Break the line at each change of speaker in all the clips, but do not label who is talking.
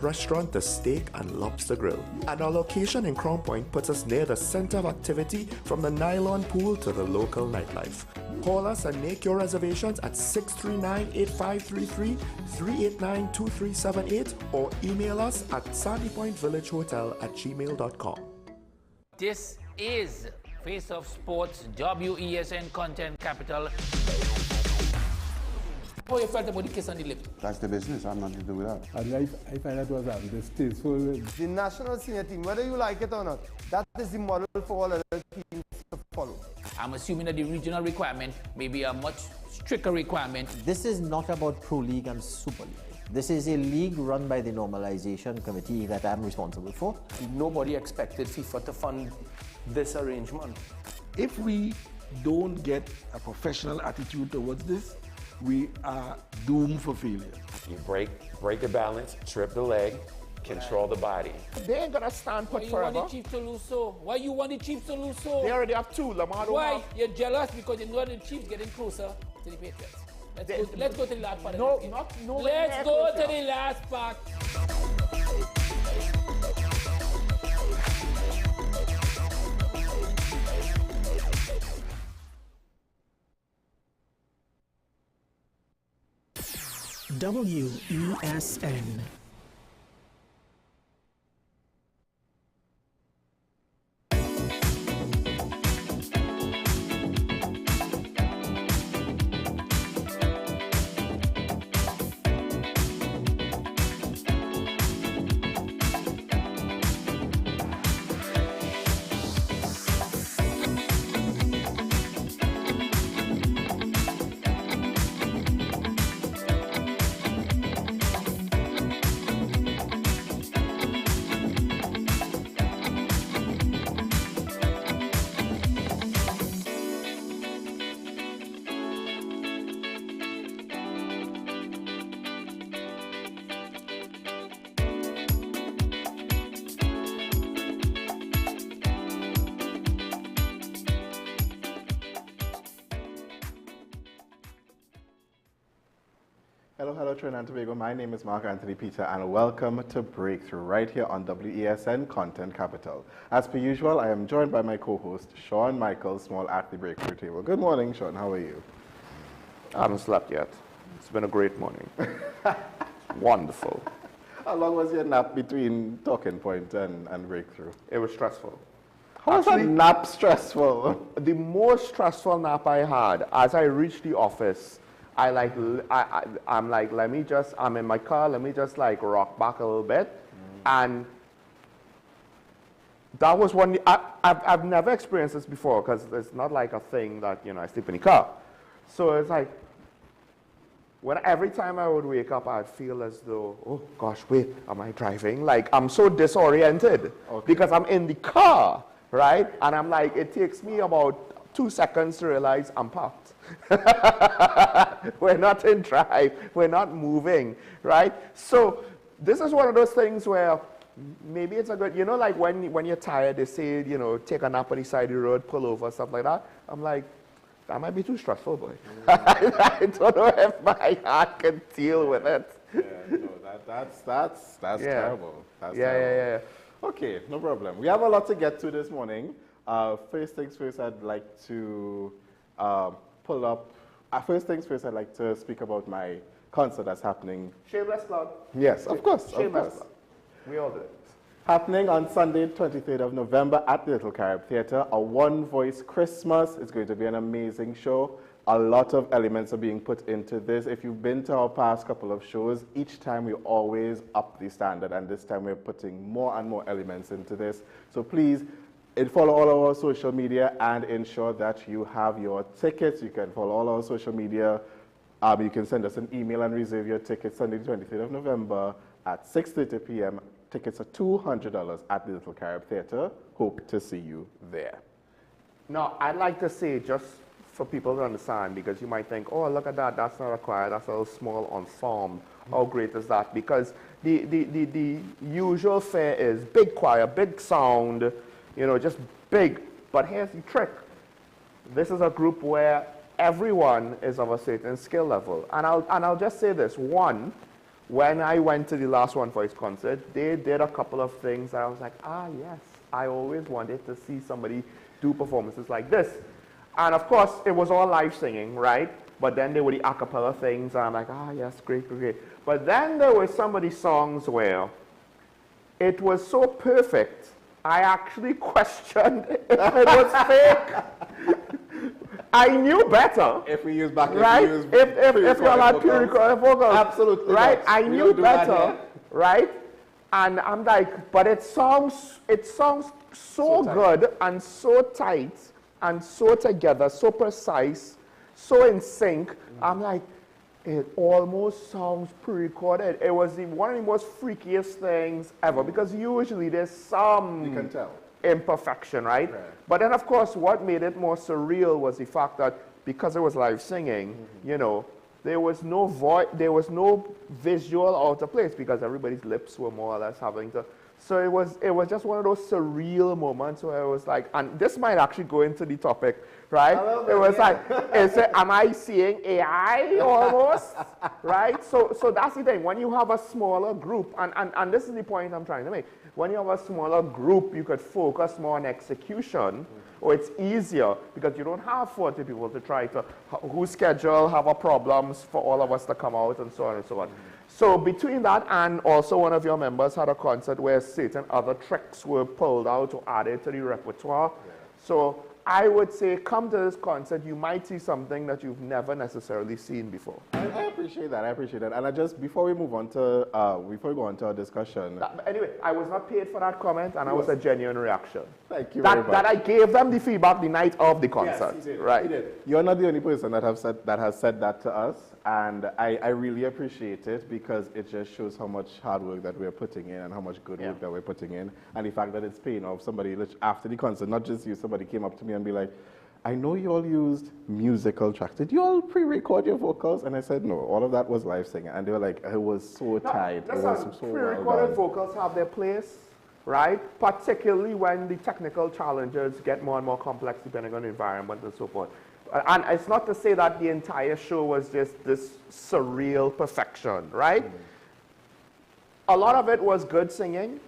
restaurant The Steak and Lobster Grill. And our location in Crown Point puts us near the center of activity from the nylon pool to the local nightlife. Call us and make your reservations at 639-8533, 389-2378 or email us at sandypointvillagehotel@gmail.com.
This is Face of Sports, WESN Content Capital. How you felt about the kiss on the lip?
That's the business. I'm nothing to do with that.
I find that was distasteful.
The national senior team, whether you like it or not, that is the model for all other teams to follow.
I'm assuming that the regional requirement may be a much stricter requirement.
This is not about Pro League and Super League. This is a league run by the normalization committee that I'm responsible for.
Nobody expected FIFA to fund this arrangement.
If we don't get a professional attitude towards this, we are doomed for failure.
You break the balance, trip the leg, control the body.
They ain't gonna stand put forever.
Why you want the Chiefs to lose so? Why you want the Chiefs to lose so?
They already have two. Lamar don't
Why?
have.
You're jealous because you know the Chiefs getting closer to the Patriots. Let's go to the last part.
No,
of the
not no.
Let's go to the last part.
WESN.
Hello, Trinidad and Tobago. My name is Mark Anthony Peter, and welcome to Breakthrough right here on WESN Content Capital. As per usual, I am joined by my co-host, Sean Michael, small at the Breakthrough table. Good morning, Sean. How are you?
I haven't slept yet. It's been a great morning. Wonderful.
How long was your nap between Talking Point and Breakthrough?
It was stressful.
How was that nap stressful?
The most stressful nap I had, as I reached the office, I'm in my car, let me just like rock back a little bit. And that was one, I've never experienced this before because it's not like a thing that, I sleep in the car. So it's like, every time I would wake up, I'd feel as though, oh gosh, wait, am I driving? Like I'm so disoriented because I'm in the car, right? And I'm like, it takes me about 2 seconds to realize I'm parked. We're not in drive, we're not moving, right? So this is one of those things where maybe it's a good, like when you're tired, they say, take a nap on the side of the road, pull over, stuff like that. I'm like, that might be too stressful, boy. I don't know if my heart can deal with it.
Yeah, no, that's terrible. That's terrible. Okay, no problem. We have a lot to get to this morning. First things first, I'd like to I'd like to speak about my concert that's happening.
Shameless plug.
Yes, of course.
Shameless plug. We all do it.
Happening on Sunday, 23rd of November at the Little Carib Theatre, a one-voice Christmas. It's going to be an amazing show. A lot of elements are being put into this. If you've been to our past couple of shows, each time we always up the standard, and this time we're putting more and more elements into this. So please, follow all our social media and ensure that you have your tickets. You can follow all our social media. You can send us an email and reserve your tickets Sunday, 23rd of November at 6:30 p.m. Tickets are $200 at the Little Carib Theatre. Hope to see you there.
Now, I'd like to say, just for people to understand, because you might think, oh, look at that, that's not a choir, that's a little small ensemble. How great is that? Because the usual fare is big choir, big sound, just big. But here's the trick. This is a group where everyone is of a certain skill level. And I'll just say this. One, when I went to the last One Voice concert, they did a couple of things that I was like, yes, I always wanted to see somebody do performances like this. And of course, it was all live singing, right? But then there were the a cappella things, and I'm like, yes, great, great, great. But then there were some of the songs where it was so perfect, I actually questioned if it was fake. I knew better.
If we use back,
right? If you all had pre-recorded vocals,
absolutely,
right?
Not.
I knew better, right? And I'm like, but it sounds so good and so tight and so together, so precise, so in sync. I'm like, it almost sounds pre-recorded. It was one of the most freakiest things ever, because usually there's some
you can tell
imperfection, right? But then, of course, what made it more surreal was the fact that because it was live singing, you know, there was no voice, there was no visual out of place because everybody's lips were more or less having to. So it was just one of those surreal moments where it was like, and this might actually go into the topic, right? It was like, am I seeing AI almost, right? So that's the thing. When you have a smaller group, and this is the point I'm trying to make. When you have a smaller group, you could focus more on execution, or it's easier because you don't have 40 people to try to, whose schedule have a problems for all of us to come out and so on and so on. So between that and also one of your members had a concert where certain other tricks were pulled out or added to the repertoire. So I would say come to this concert, you might see something that you've never necessarily seen before.
I appreciate that. I appreciate that. And I just, before we move on to, before we go on to our discussion.
Anyway, I was not paid for that comment, and that was a genuine reaction.
Thank you very much.
That I gave them the feedback the night of the concert.
Yes, he did.
Right.
He did. You're not the only person that has said that to us, and I really appreciate it because it just shows how much hard work that we're putting in and how much good work that we're putting in, and the fact that it's paying off. Somebody after the concert, not just you, somebody came up to me and be like, I know you all used musical tracks. Did you all pre-record your vocals? And I said, no, all of that was live singing. And they were like, it was so tight. It was so
pre-recorded vocals have their place, right? Particularly when the technical challenges get more and more complex depending on the environment and so forth. And it's not to say that the entire show was just this surreal perfection, right? A lot of it was good singing.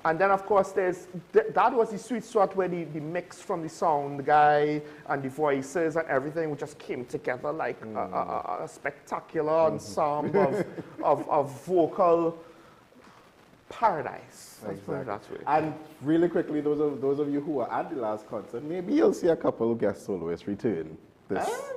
And then, of course, that was the sweet spot where the mix from the sound guy and the voices and everything just came together like a spectacular ensemble of vocal paradise. Let's put it that way.
And really quickly, those of you who were at the last concert, maybe you'll see a couple of guest soloists return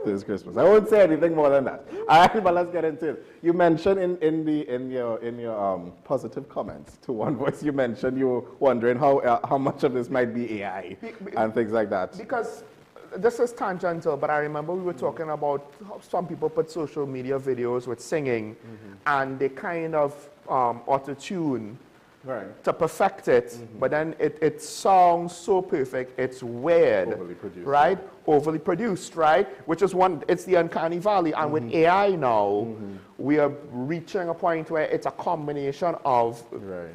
this Christmas. I won't say anything more than that. All right, but let's get into it. You mentioned in your positive comments to One Voice, you mentioned you were wondering how much of this might be AI and things like that.
Because this is tangential, but I remember we were talking about how some people put social media videos with singing, and they kind of auto-tune to perfect it, but then it sounds so perfect, it's weird, overly produced, right? Overly produced, right? Which is it's the uncanny valley, and with AI now, we are reaching a point where it's a combination of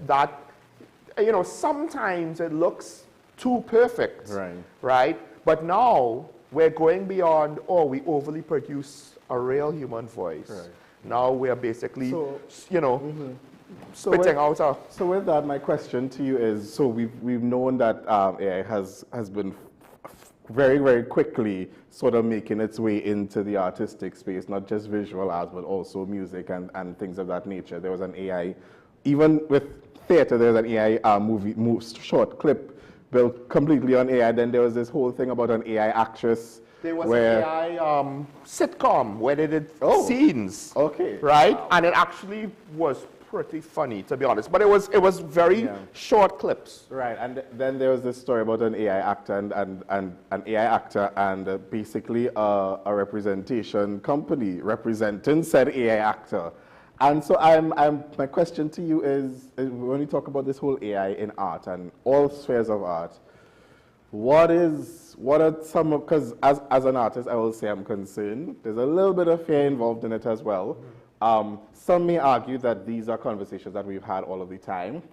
that, you know, sometimes it looks too perfect, right? But now we're going beyond, we overly produce a real human voice. Now we are basically, you know, So
with that, my question to you is: so we've known that AI has been very, very quickly sort of making its way into the artistic space, not just visual arts, but also music and things of that nature. There was an AI, even with theater, there was an AI short clip built completely on AI. Then there was this whole thing about an AI actress.
There was an AI sitcom where they did scenes, right? And it actually was pretty funny, to be honest, but it was very short clips.
Right, and then there was this story about an AI actor and an AI actor and basically a representation company representing said AI actor. And so my question to you is, when we talk about this whole AI in art and all spheres of art, what are some of, because as an artist, I will say I'm concerned. There's a little bit of fear involved in it as well. Some may argue that these are conversations that we've had all of the time,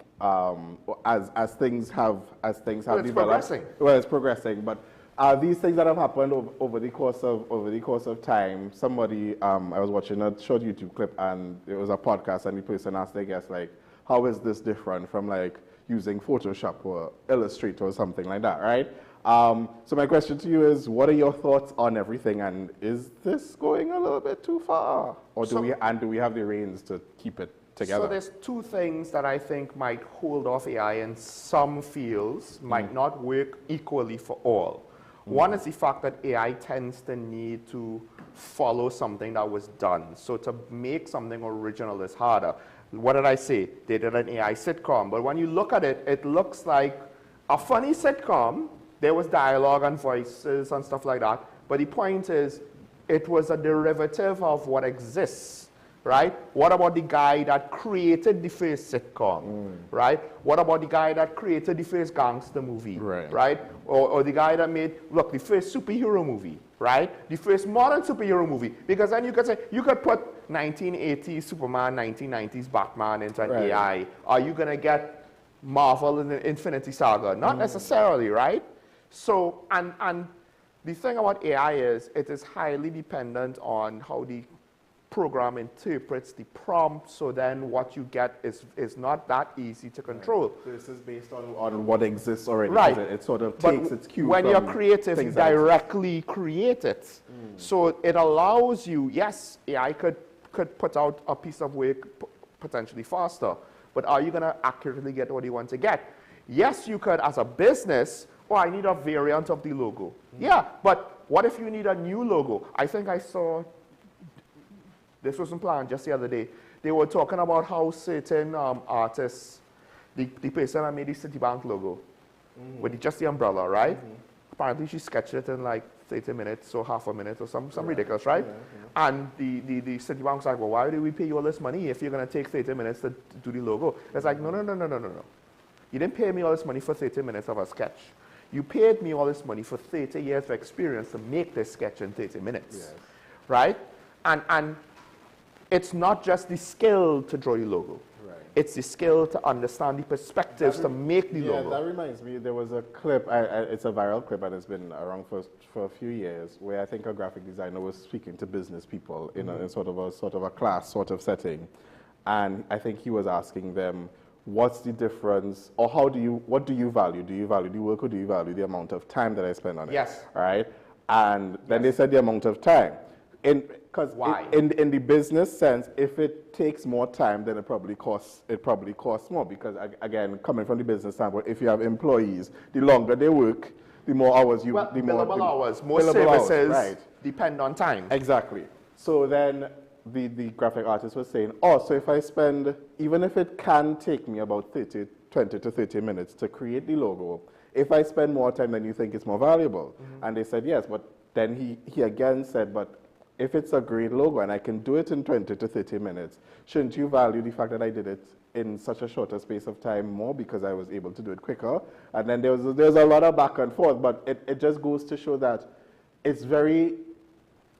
as things have developed.
Progressing.
Well, it's progressing, but These things that have happened over the course of time. Somebody, I was watching a short YouTube clip, and it was a podcast, and the person asked their guest, like, how is this different from like using Photoshop or Illustrator or something like that, right? So my question to you is, what are your thoughts on everything, and is this going a little bit too far, or do we have the reins to keep it together?
So there's two things that I think might hold off AI in some fields, might not work equally for all. One is the fact that AI tends to need to follow something that was done. So to make something original is harder. What did I say? They did an AI sitcom, but when you look at it, it looks like a funny sitcom. There was dialogue and voices and stuff like that, but the point is, it was a derivative of what exists, right? What about the guy that created the first sitcom, right? What about the guy that created the first gangster movie, right? Or the guy that made, look, the first superhero movie, right? The first modern superhero movie. Because then you could say, you could put 1980s Superman, 1990s Batman into an AI. Are you going to get Marvel in the Infinity Saga? Not necessarily, right? So, and the thing about AI is it is highly dependent on how the program interprets the prompt, so then what you get is not that easy to control.
So this is based on what exists already.
Right.
It sort of takes its cue
when
from
you're creative, you
things that
directly create it. So it allows you, yes, AI could put out a piece of work potentially faster, but are you going to accurately get what you want to get? Yes, you could as a business. Oh, I need a variant of the logo. Yeah, but what if you need a new logo? I think I saw, this wasn't planned just the other day, they were talking about how certain artists, the person that made the Citibank logo, with just the umbrella, right? Apparently she sketched it in like 30 minutes or half a minute or some ridiculous, right? And the Citibank's like, well, why do we pay you all this money if you're going to take 30 minutes to do the logo? It's like, no. You didn't pay me all this money for 30 minutes of a sketch. You paid me all this money for 30 years of experience to make this sketch in 30 minutes, right? And it's not just the skill to draw the logo. It's the skill to understand the perspectives to make the logo.
That reminds me, there was a clip, it's a viral clip and it's been around for a few years, where I think a graphic designer was speaking to business people in a sort of a class sort of setting. And I think he was asking them, what's the difference, or what do you value? Do you value the work, or do you value the amount of time that I spend on it?
Yes.
Right? And then they said the amount of time.
Why?
In the business sense, if it takes more time, then it probably costs more, because again, coming from the business standpoint, if you have employees, the longer they work, the more hours you,
well,
the more
billable hours. More
billable
services
hours,
depend on time.
Exactly. So then the graphic artist was saying, oh, so if I spend, even if it can take me about 20 to 30 minutes to create the logo, if I spend more time, then you think it's more valuable. And they said yes, but then he again said, but if it's a great logo and I can do it in 20 to 30 minutes, shouldn't you value the fact that I did it in such a shorter space of time more because I was able to do it quicker? And then there's a lot of back and forth, but it just goes to show that it's very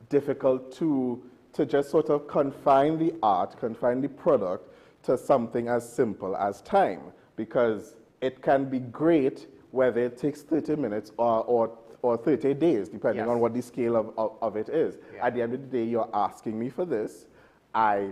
difficult to just sort of confine the art, confine the product to something as simple as time, because it can be great whether it takes 30 minutes or 30 days, depending on what the scale of it is. At the end of the day, you're asking me for this. I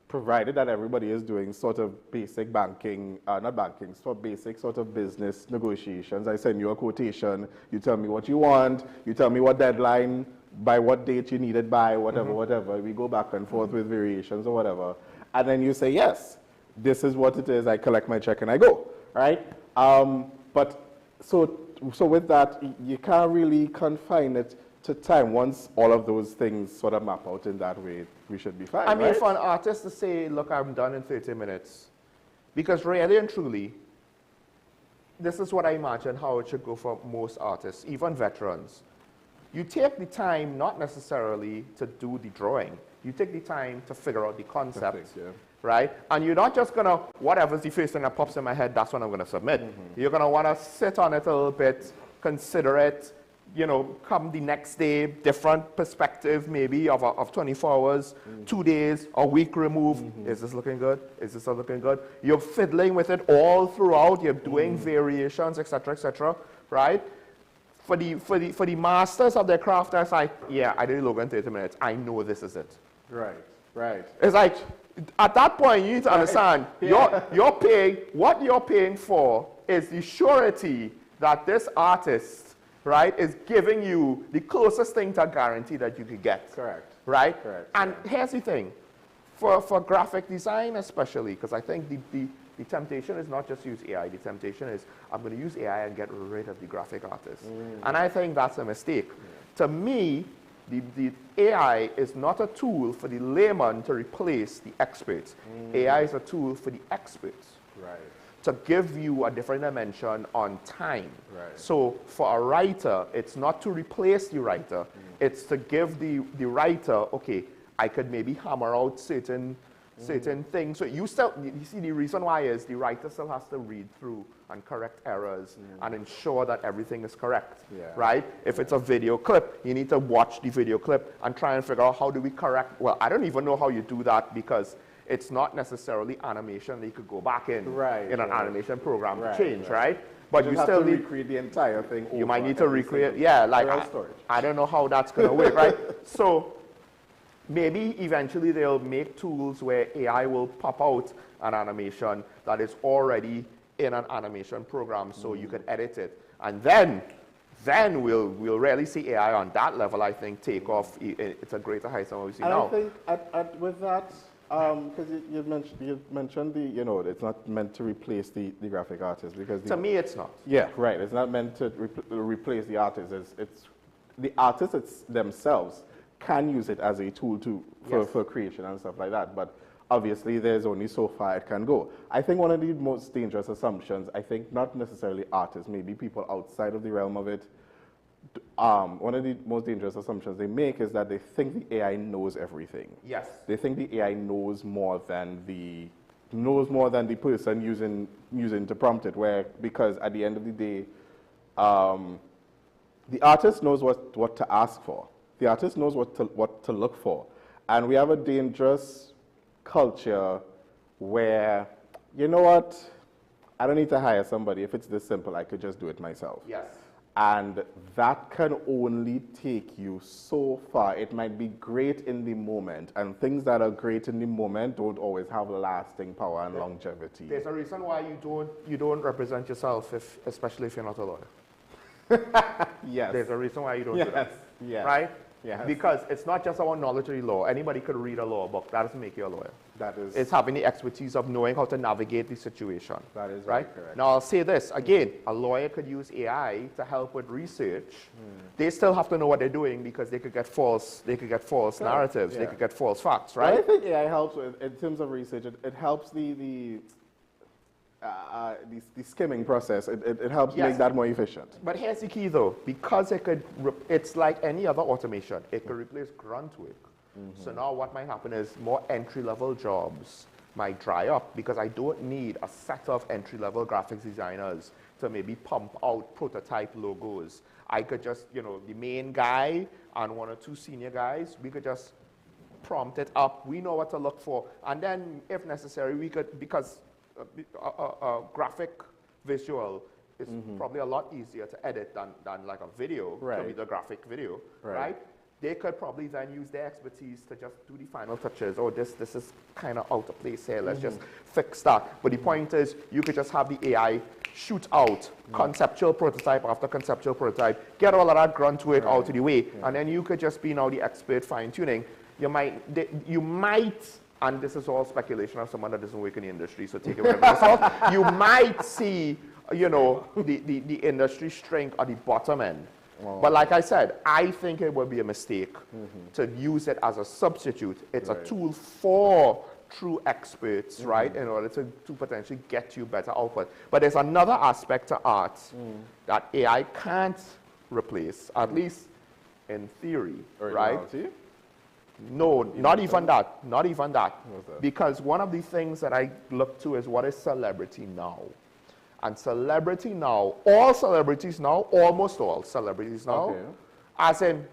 provided that everybody is doing sort of basic banking, not banking, sort of basic sort of business negotiations. I send you a quotation, you tell me what you want, you tell me what deadline, by what date you need it by, whatever. We go back and forth with variations or whatever. And then you say, yes, this is what it is, I collect my check and I go, right? But so with that, you can't really confine it to time. Once all of those things sort of map out in that way, we should be fine,
I mean,
right?
for an artist to say, look, I'm done in 30 minutes, because really and truly, this is what I imagine how it should go for most artists, even veterans. You take the time not necessarily to do the drawing. You take the time to figure out the concept, right? And you're not just going to, whatever's the first thing that pops in my head, that's what I'm going to submit. You're going to want to sit on it a little bit, consider it, you know, come the next day, different perspective maybe of 24 hours, 2 days, a week remove. Is this looking good? Is this not looking good? You're fiddling with it all throughout. You're doing variations, etc., right? for the masters of their craft, that's like, yeah, I did a logo in 30 minutes. I know this is it.
Right, right.
It's like, at that point, you need to understand, you're paying, what you're paying for is the surety that this artist, right, is giving you the closest thing to a guarantee that you could get.
Correct.
Right?
Correct.
And here's the thing, for graphic design especially, because I think the temptation is not just use AI, the temptation is I'm going to use AI and get rid of the graphic artist. And I think that's a mistake. To me, the AI is not a tool for the layman to replace the experts. AI is a tool for the experts.
Right.
To give you a different dimension on time.
Right.
So for a writer, it's not to replace the writer, it's to give the writer, okay, I could maybe hammer out certain things. So you see the reason why is the writer still has to read through and correct errors and ensure that everything is correct, right? If it's a video clip, you need to watch the video clip and try and figure out how do we correct. Well, I don't even know how you do that because it's not necessarily animation that you could go back in an animation program to change, right? But you still need to
recreate the entire thing.
You might need to recreate, like I don't know how that's going to work, right? So maybe eventually they'll make tools where AI will pop out an animation that is already in an animation program, so you can edit it, and then we'll really see AI on that level. I think take off. It's a greater height than what we see now.
And I think with that. Because you mentioned it's not meant to replace the graphic artist because
to me it's not.
Yeah, right. It's not meant to replace the artist. It's the artists themselves can use it as a tool for creation and stuff like that. But obviously, there's only so far it can go. I think one of the most dangerous assumptions, I think not necessarily artists, maybe people outside of the realm of it. One of the most dangerous assumptions they make is that they think the AI knows everything.
Yes.
They think the AI knows more than the person using to prompt it. Because at the end of the day, the artist knows what to ask for. The artist knows what to look for, and we have a dangerous culture where, you know what, I don't need to hire somebody. If it's this simple, I could just do it myself.
Yes.
And that can only take you so far. It might be great in the moment, and things that are great in the moment don't always have lasting power and longevity.
There's a reason why you don't represent yourself, especially if you're not a lawyer.
Yes.
There's a reason why you don't do that.
Yes.
Right?
Yes.
Because it's not just about knowledge of the law. Anybody could read a law book. That doesn't make you a lawyer.
That is.
It's having the expertise of knowing how to navigate the situation.
That is
right.
Correct.
Now I'll say this again: a lawyer could use AI to help with research. They still have to know what they're doing because they could get false. They could get false narratives. Yeah. They could get false facts. Right.
What I think AI helps with in terms of research. It helps the skimming process. It helps make that more efficient.
But here's the key though, because it's like any other automation, it could replace grunt work. So now what might happen is more entry-level jobs might dry up because I don't need a set of entry-level graphics designers to maybe pump out prototype logos. I could just, the main guy and one or two senior guys, we could just prompt it up. We know what to look for. And then if necessary, we could, because a graphic visual is probably a lot easier to edit than like a video, to be the graphic video, right? They could probably then use their expertise to just do the final touches. Oh, this is kind of out of place here. Let's just fix that. But the point is, you could just have the AI shoot out conceptual prototype after conceptual prototype, get all of that grunt work out of the way, and then you could just be now the expert fine-tuning. You might, and this is all speculation of someone that doesn't work in the industry, so take it with yourself. You might see, the industry shrink at the bottom end. Wow. But like I said, I think it would be a mistake to use it as a substitute. It's a tool for true experts, right, in order to potentially get you better output. But there's another aspect to art that AI can't replace, at least in theory, right? No, not even that. Not even that. Because one of the things that I look to is what is celebrity now. And celebrity now, all celebrities now, almost all celebrities now, as in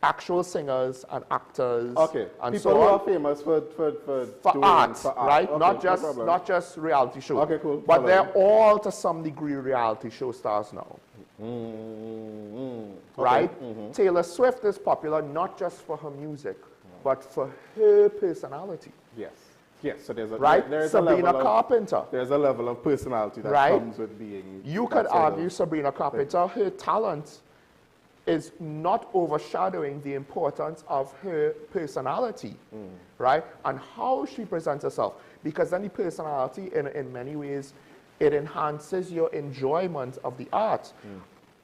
actual singers and actors, and
people who are famous for
art, right? Okay, not just reality shows.
Okay, cool.
But they're all to some degree reality show stars now.
right? Taylor Swift is popular not just for her music, but for her personality.
Yes. Yes, so there's a
right.
there's
Sabrina
a level
Carpenter.
There's a level of personality that
right.
comes with being.
You could argue Sabrina Carpenter, her talent is not overshadowing the importance of her personality, right? And how she presents herself. Because then the personality, in many ways, it enhances your enjoyment of the art.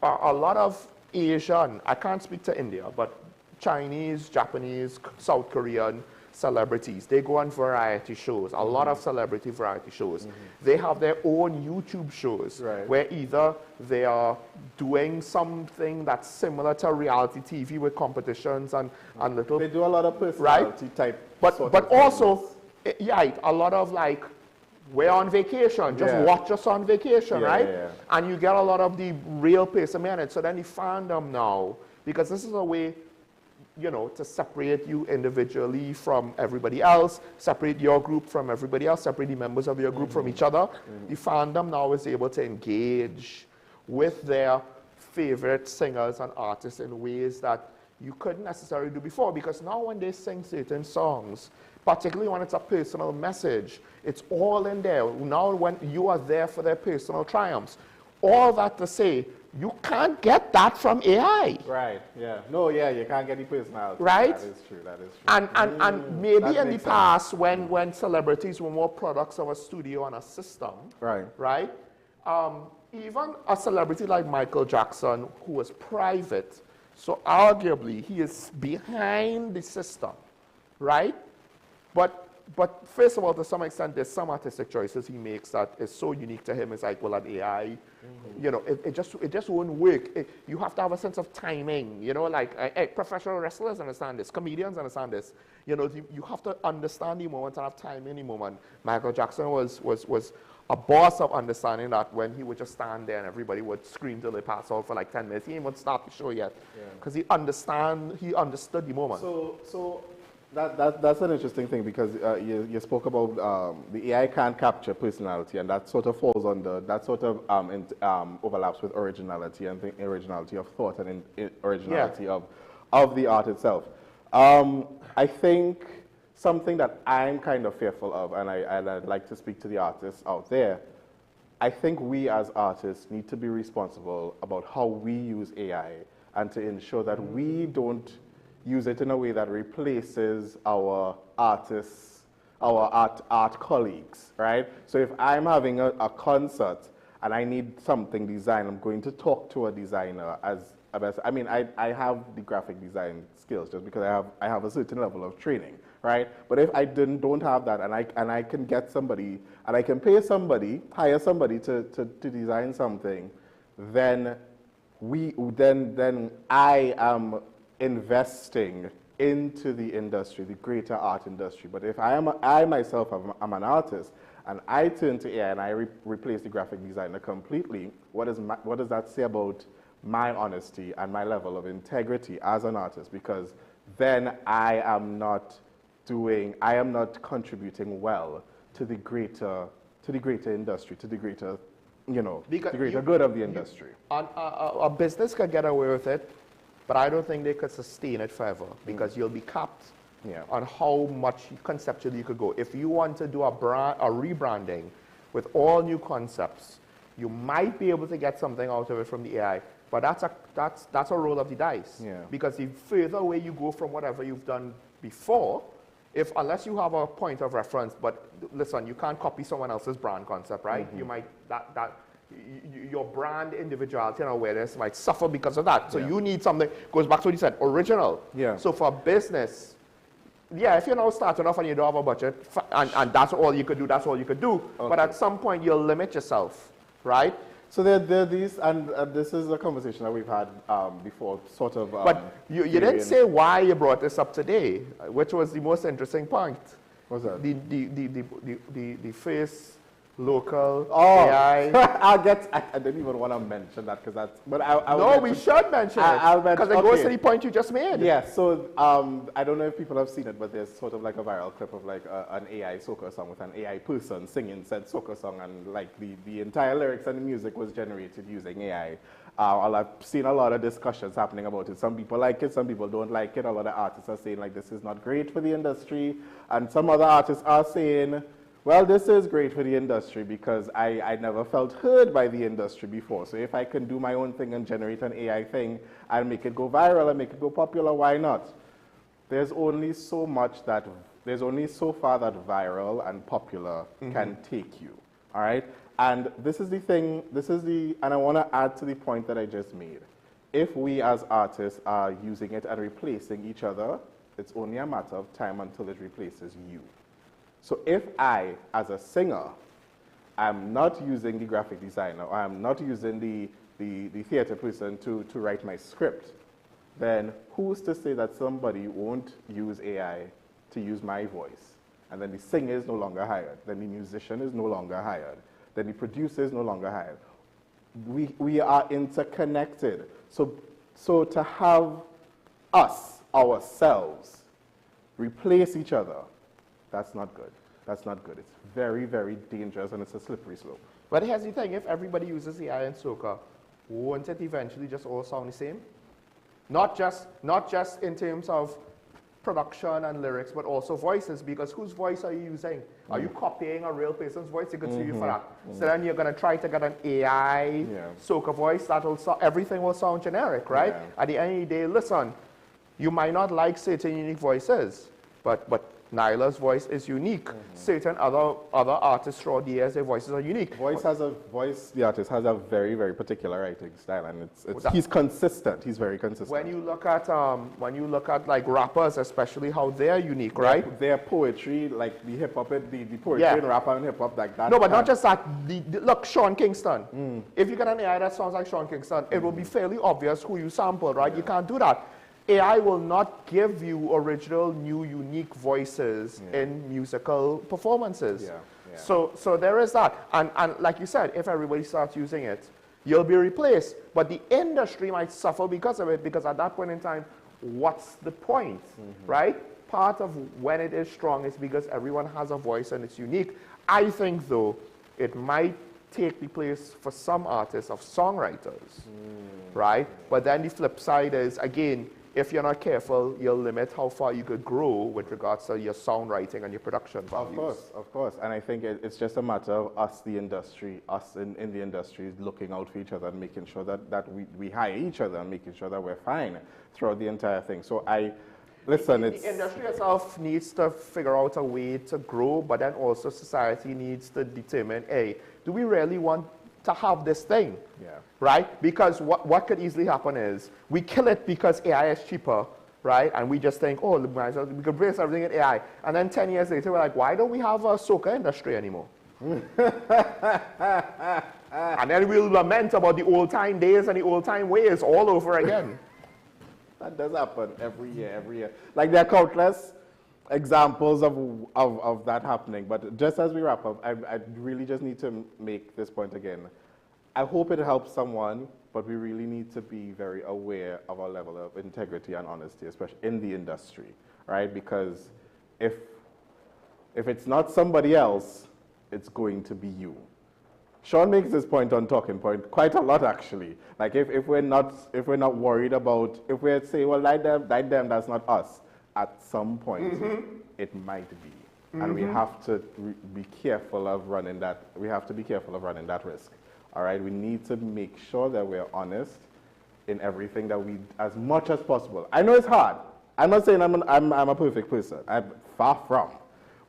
A lot of Asian, I can't speak to India, but Chinese, Japanese, South Korean celebrities, they go on variety shows, a lot of celebrity variety shows. They have their own YouTube shows where either they are doing something that's similar to reality TV with competitions and little...
They do a lot of personality type
But also, a lot of like, we're on vacation, just watch us on vacation, right? And you get a lot of the real person in it. So then the fandom now, because this is a way, you know, to separate you individually from everybody else, separate your group from everybody else, separate the members of your group from each other. The fandom now is able to engage with their favorite singers and artists in ways that you couldn't necessarily do before, because now when they sing certain songs, particularly when it's a personal message, it's all in there. Now when you are there for their personal triumphs, all that to say, you can't get that from AI.
Right, yeah. No, yeah, you can't get the personality.
Right?
That is true, that is true.
And maybe in the past, when celebrities were more products of a studio and a system, right? Even a celebrity like Michael Jackson, who was private, so arguably he is behind the system, right? But first of all, to some extent, there's some artistic choices he makes that is so unique to him. It's like, well, at AI, you know, it just won't work. You have to have a sense of timing, you know, like professional wrestlers understand this, comedians understand this. You know, you have to understand the moment and have time in the moment. Michael Jackson was a boss of understanding that when he would just stand there and everybody would scream till they pass out for like 10 minutes. He didn't even start the show yet because he understood the moment.
So that's an interesting thing, because you spoke about the AI can't capture personality, and that sort of falls under, that sort of overlaps with originality and the originality of thought and originality of the art itself. I think something that I'm kind of fearful of, and I'd like to speak to the artists out there, I think we as artists need to be responsible about how we use AI and to ensure that we don't use it in a way that replaces our artists, our art colleagues, right? So if I'm having a concert and I need something designed, I'm going to talk to a designer I mean, I have the graphic design skills just because I have a certain level of training, right? But if I don't have that, and I can get somebody, and I can pay somebody, hire somebody to design something, then I am investing into the industry, the greater art industry. But if I myself am an artist, and I turn to AI and I replace the graphic designer completely, what does that say about my honesty and my level of integrity as an artist? Because then I am not contributing well to the greater industry, to the greater, you know, the greater good of the industry.
A business could get away with it, but I don't think they could sustain it forever, because you'll be capped on how much conceptually you could go. If you want to do a rebranding with all new concepts, you might be able to get something out of it from the AI, but that's a roll of the dice. Because the further away you go from whatever you've done before, unless you have a point of reference, but listen, you can't copy someone else's brand concept, right? You might your brand individuality and awareness might suffer because of that. So you need something, goes back to what you said, original. So for business, if you're now starting off and you don't have a budget, and that's all you could do, that's all you could do. But at some point, you'll limit yourself, right?
So there are these, and this is a conversation that we've had before, sort of.
But you didn't say why you brought this up today, which was the most interesting point.
What's that?
The first
local
Oh,
AI.
I didn't even want to mention that because that's, but
No, we should mention it because it goes to the point you just made.
Yeah, so I don't know if people have seen it, but there's sort of like a viral clip of like an AI soca song with an AI person singing said soca song, and like the entire lyrics and the music was generated using AI. I've seen a lot of discussions happening about it. Some people like it, some people don't like it. A lot of artists are saying like this is not great for the industry, and some other artists are saying, well, this is great for the industry because I never felt heard by the industry before. So if I can do my own thing and generate an AI thing and make it go viral and make it go popular, why not? There's only so far that viral and popular can take you, all right? And this is the thing, and I want to add to the point that I just made. If we as artists are using it and replacing each other, it's only a matter of time until it replaces you. So if I, as a singer, am not using the graphic designer, or I'm not using the theater person to write my script, then who's to say that somebody won't use AI to use my voice? And then the singer is no longer hired, then the musician is no longer hired, then the producer is no longer hired. We are interconnected. So to have us, ourselves, replace each other, that's not good. That's not good. It's very, very dangerous, and it's a slippery slope.
But here's the thing, if everybody uses AI and soca, won't it eventually just all sound the same? Not just in terms of production and lyrics, but also voices, because whose voice are you using? Are you copying a real person's voice? You could sue you for that. So then you're going to try to get an AI soca voice that will everything will sound generic, right? Yeah. At the end of the day, listen, you might not like certain unique voices, but Nyla's voice is unique. Certain other artists throughout the years, their voices are unique.
The artist has a very, very particular writing style, and he's consistent. He's very consistent.
When you look at like rappers, especially how they're unique, right?
Their poetry, like the hip hop, the poetry and rap and hip hop, like that.
No, but not just that. Look, Sean Kingston. If you get an AI that sounds like Sean Kingston, it will be fairly obvious who you sampled, right? You can't do that. AI will not give you original, new, unique voices in musical performances. So there is that. And like you said, if everybody starts using it, you'll be replaced. But the industry might suffer because of it, because at that point in time, what's the point, right? Part of when it is strong is because everyone has a voice and it's unique. I think, though, it might take the place for some artists of songwriters, right? But then the flip side is, again, if you're not careful, you'll limit how far you could grow with regards to your songwriting and your production values.
Of course. And I think it's just a matter of us, the industry, us in the industry, looking out for each other and making sure that we hire each other and making sure that we're fine throughout the entire thing. So the
industry itself needs to figure out a way to grow, but then also society needs to determine, hey, do we really want to have this thing? Right? Because what could easily happen is we kill it because AI is cheaper, right? And we just think, oh, we could replace everything in AI. And then 10 years later, we're like, why don't we have a soca industry anymore? And then we'll lament about the old time days and the old time ways all over again.
That does happen every year. Like there are countless examples of that happening. But just as we wrap up, I really just need to make this point again. I hope it helps someone, but we really need to be very aware of our level of integrity and honesty, especially in the industry, right? Because if it's not somebody else, it's going to be you. Sean makes this point on Talking Point quite a lot, actually. Like if we're not worried about, if we say, well, like them, that's not us. At some point, it might be, and we have to be careful of running that. We have to be careful of running that risk. All right, we need to make sure that we're honest in everything that we, as much as possible. I know it's hard. I'm not saying I'm a perfect person. I'm far from.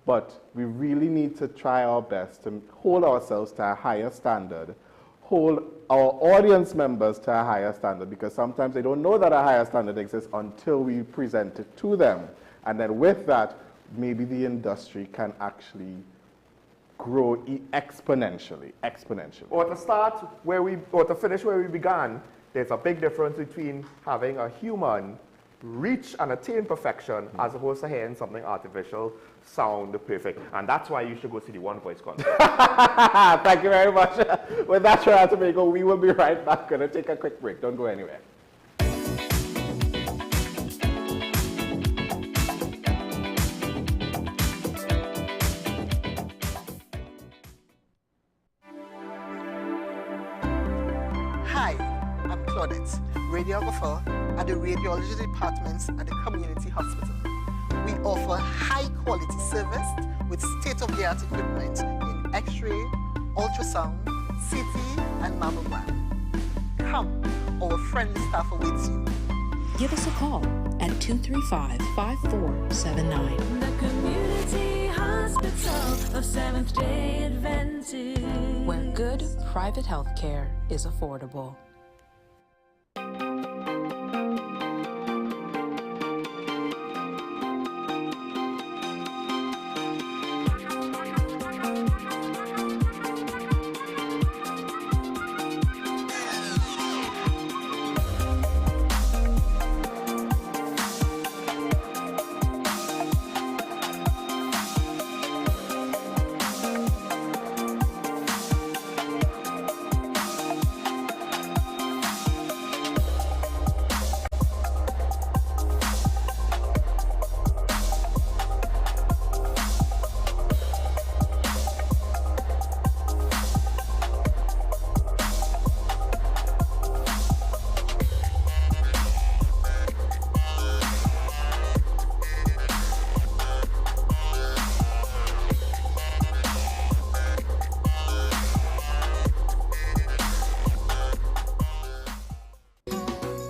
But we really need to try our best to hold ourselves to a higher standard, hold our audience members to a higher standard, because sometimes they don't know that a higher standard exists until we present it to them. And then with that, maybe the industry can actually grow exponentially.
Or to finish where we began, there's a big difference between having a human reach and attain perfection as opposed to hearing something artificial sound perfect. And that's why you should go see the One Voice concert.
Thank you very much. With that, Trinidad and Tobago, we will be right back. Going to take a quick break. Don't go anywhere.
Hi, I'm Claudette, radiographer at the radiology departments at the community hospital. We offer high-quality service with state-of-the-art equipment in X-ray, ultrasound, CT, and mammogram. Come, our friendly staff awaits you.
Give us a call at 235-5479.
The Community Hospital of Seventh-day Adventist,
where good private health care is affordable.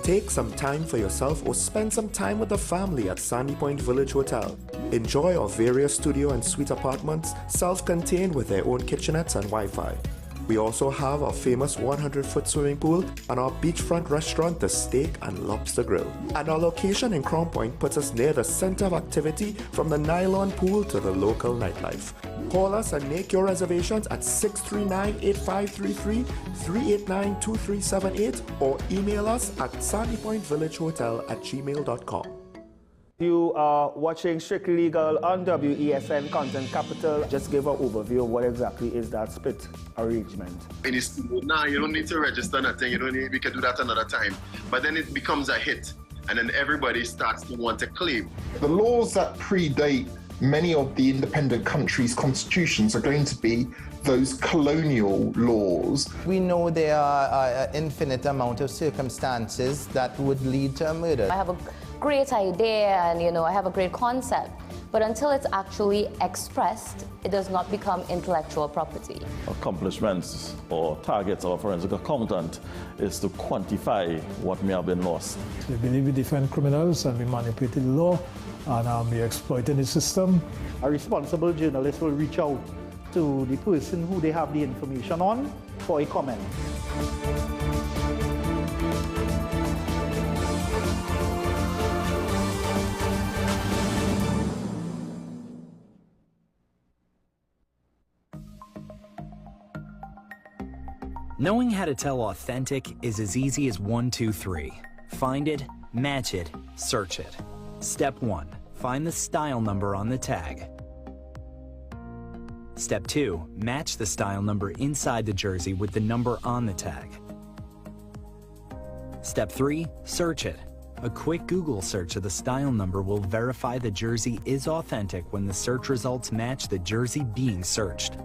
Take some time for yourself or spend some time with the family at Sandy Point Village Hotel. Enjoy our various studio and suite apartments, self-contained with their own kitchenettes and Wi-Fi. We also have our famous 100-foot swimming pool and our beachfront restaurant, the Steak and Lobster Grill. And our location in Crown Point puts us near the center of activity from the nylon pool to the local nightlife. Call us and make your reservations at 639-8533, 389-2378 or email us at sandypointvillagehotel@gmail.com.
You are watching Strictly Legal on WESN Content Capital. Just give an overview of what exactly is that split arrangement.
It is now you don't need to register nothing. You don't need. We can do that another time. But then it becomes a hit, and then everybody starts to want to claim.
The laws that predate many of the independent countries' constitutions are going to be those colonial laws.
We know there are an infinite amount of circumstances that would lead to a murder.
I have a great idea and I have a great concept, but until it's actually expressed, it does not become intellectual property.
Accomplishments or targets of a forensic accountant is to quantify what may have been lost.
They believe in different criminals and we manipulated the law and we exploited the system.
A responsible journalist will reach out to the person who they have the information on for a comment.
Knowing how to tell authentic is as easy as 1, 2, 3. Find it, match it, search it. Step 1. Find the style number on the tag. Step 2. Match the style number inside the jersey with the number on the tag. Step 3. Search it. A quick Google search of the style number will verify the jersey is authentic when the search results match the jersey being searched.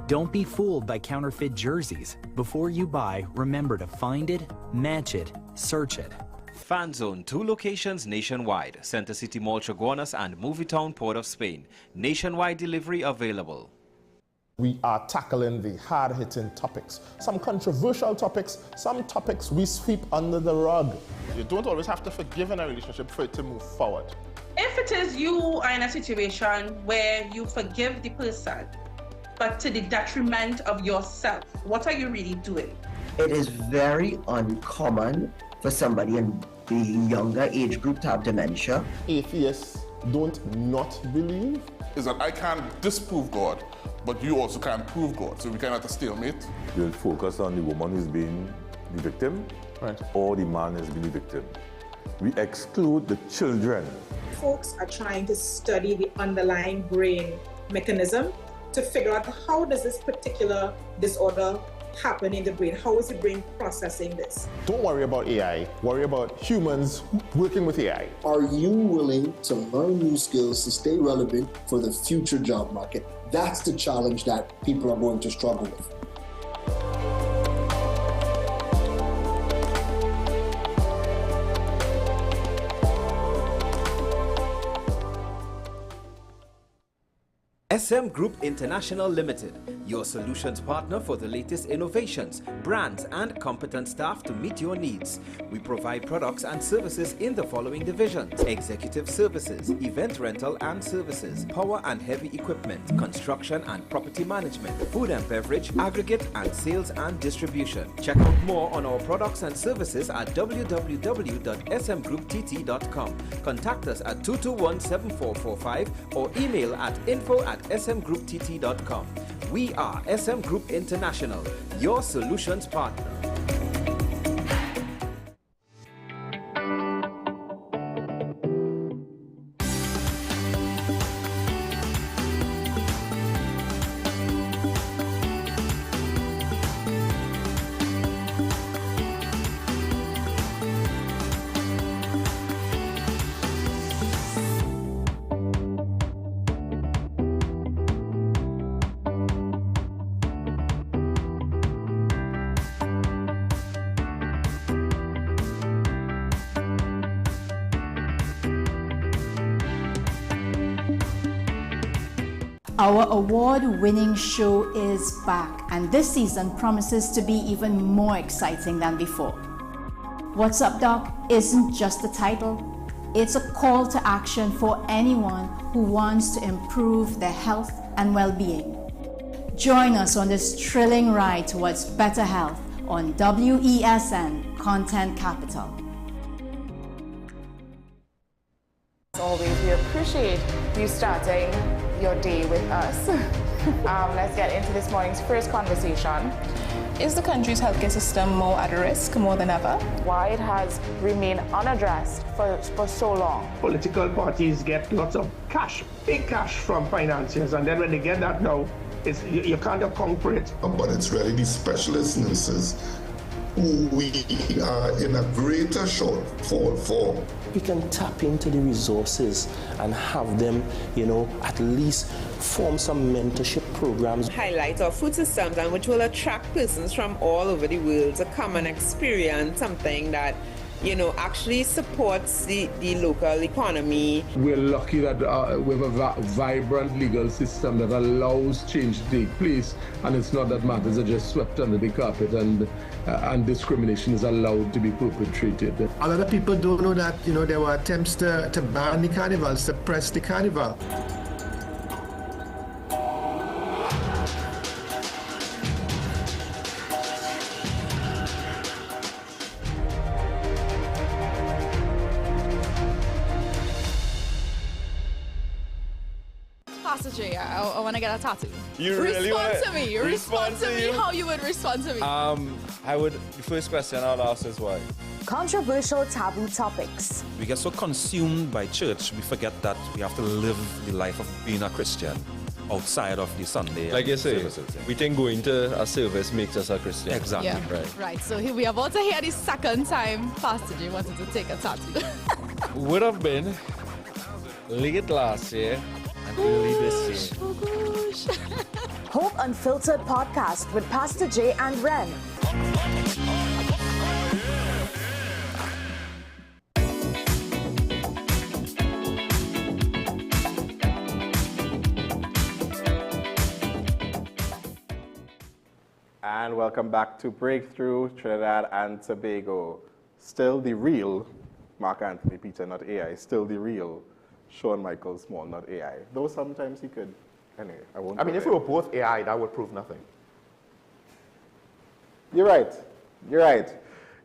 Don't be fooled by counterfeit jerseys. Before you buy, remember to find it, match it, search it.
Fan Zone, 2 locations nationwide. Center City Mall, Chaguanas and Movietown, Port of Spain. Nationwide delivery available.
We are tackling the hard-hitting topics, some controversial topics, some topics we sweep under the rug. You don't always have to forgive in a relationship for it to move forward.
If it is you are in a situation where you forgive the person, but to the detriment of yourself, what are you really doing?
It is very uncommon for somebody in the younger age group to have dementia.
Atheists don't not believe.
Is that I can't disprove God, but you also can't prove God, so we kind of have a stalemate.
You'll focus on the woman who's being the victim, right, or the man is being the victim.
we exclude the children.
Folks are trying to study the underlying brain mechanism to figure out how does this particular disorder happen in the brain? How is the brain processing this?
Don't worry about AI, worry about humans working with AI.
Are you willing to learn new skills to stay relevant for the future job market? That's the challenge that people are going to struggle with.
SM Group International Limited, your solutions partner for the latest innovations, brands and competent staff to meet your needs. We provide products and services in the following divisions: executive services, event rental and services, power and heavy equipment, construction and property management, food and beverage, aggregate and sales and distribution. Check out more on our products and services at www.smgrouptt.com. Contact us at 221-7445 or email at info@smgrouptt.com. We are SM Group International, your solutions partner.
Our award-winning show is back, and this season promises to be even more exciting than before. What's Up, Doc isn't just a title, it's a call to action for anyone who wants to improve their health and well-being. Join us on this thrilling ride towards better health on WESN Content Capital.
As always, we appreciate you starting your day with us. Let's get into this morning's first conversation.
Is the country's healthcare system more at risk, more than ever?
Why it has remained unaddressed for so long.
Political parties get lots of cash, big cash from financiers, and then when they get that now, you can't account for it.
But it's really the specialist nurses who we are in a greater shortfall for.
We can tap into the resources and have them, at least form some mentorship programs.
Highlight our food systems, and which will attract persons from all over the world to come and experience something that actually supports the local economy.
We're lucky that we have a vibrant legal system that allows change to take place, and it's not that matters are just swept under the carpet and discrimination is allowed to be perpetrated.
A lot of people don't know that there were attempts to ban the carnival, suppress the carnival.
I want to get a tattoo.
You really
respond to me. Respond to me how you would respond to me.
The first question I'll ask is why?
Controversial taboo topics.
We get so consumed by church, we forget that we have to live the life of being a Christian outside of the Sunday.
Like you say, we think going to a service makes us a Christian.
Exactly.
Yeah. Right. So here we are about to hear the second time Pastor J wanted to take a tattoo.
Would have been late last year and early this year.
Oh gosh.
Hope Unfiltered podcast with Pastor J and Ren.
And welcome back to Breakthrough Trinidad and Tobago. Still the real Mark Anthony Peter, not AI. Still the real Sean Michael Small, not AI. Though sometimes he could. Anyway, I won't.
I mean, if we were both AI, that would prove nothing.
You're right. You're right.